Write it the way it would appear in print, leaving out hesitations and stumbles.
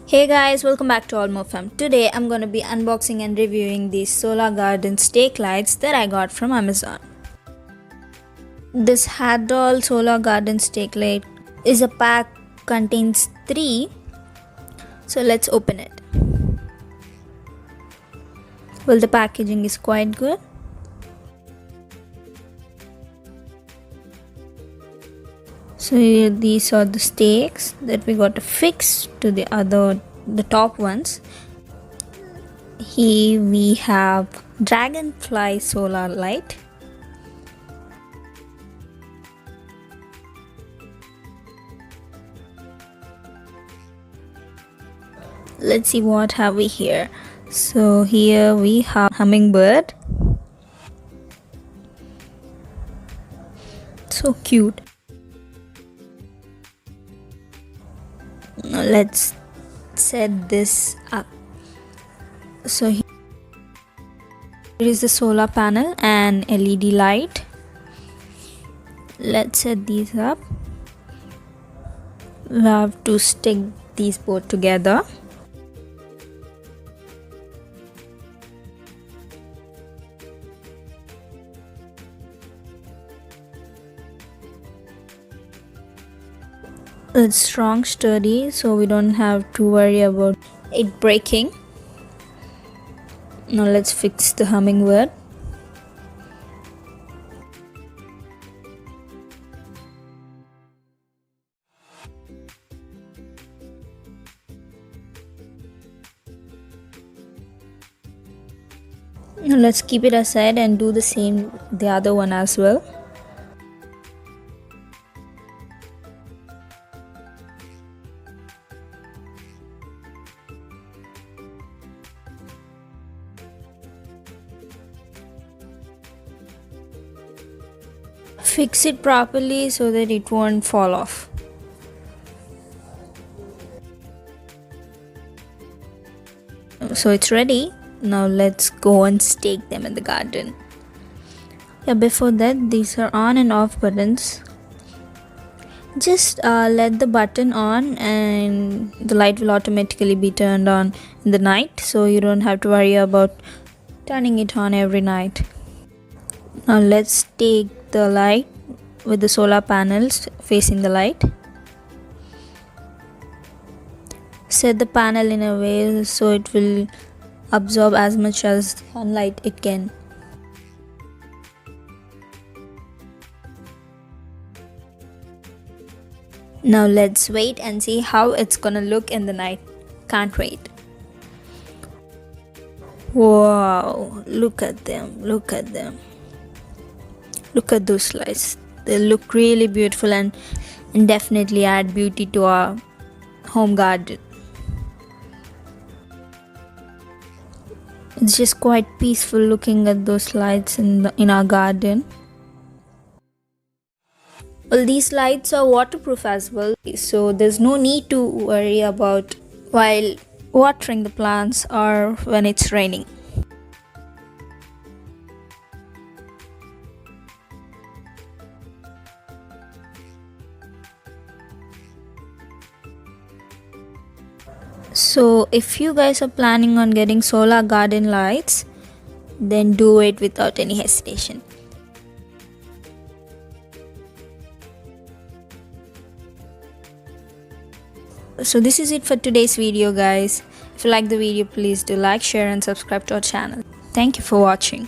Hey guys, welcome back to Fam. Today I'm gonna be unboxing and reviewing these solar garden stake lights that I got from Amazon. This Hardoll solar garden stake light is a pack, contains 3. So let's open it. Well, the packaging is quite good. So here these are the stakes that we got to fix to the top ones. Here we have dragonfly solar light. Let's see what have we here. So here we have hummingbird. So cute. Now let's set this up. So here is the solar panel and LED light. Let's set these up. We have to stick these both together. It's strong, sturdy, so we don't have to worry about it breaking. Now let's fix the hummingbird. Now let's keep it aside and do the same the other one as well. Fix it properly so that it won't fall off. So it's ready. Now let's go and stake them in the garden. Yeah, before that, these are on and off buttons. Just let the button on and the light will automatically be turned on in the night, so you don't have to worry about turning it on every night. Now let's take the light with the solar panels facing the light. Set the panel in a way so it will absorb as much as sunlight it can. Now let's wait and see how it's gonna look in the night. Can't wait. Wow, look at them, look at them. Look at those lights. They look really beautiful and definitely add beauty to our home garden. It's just quite peaceful looking at those lights in our garden. Well, these lights are waterproof as well, so there's no need to worry about while watering the plants or when it's raining. So if you guys are planning on getting solar garden lights, then do it without any hesitation. So this is it for today's video, guys. If you like the video, please do like, share and subscribe to our channel. Thank you for watching.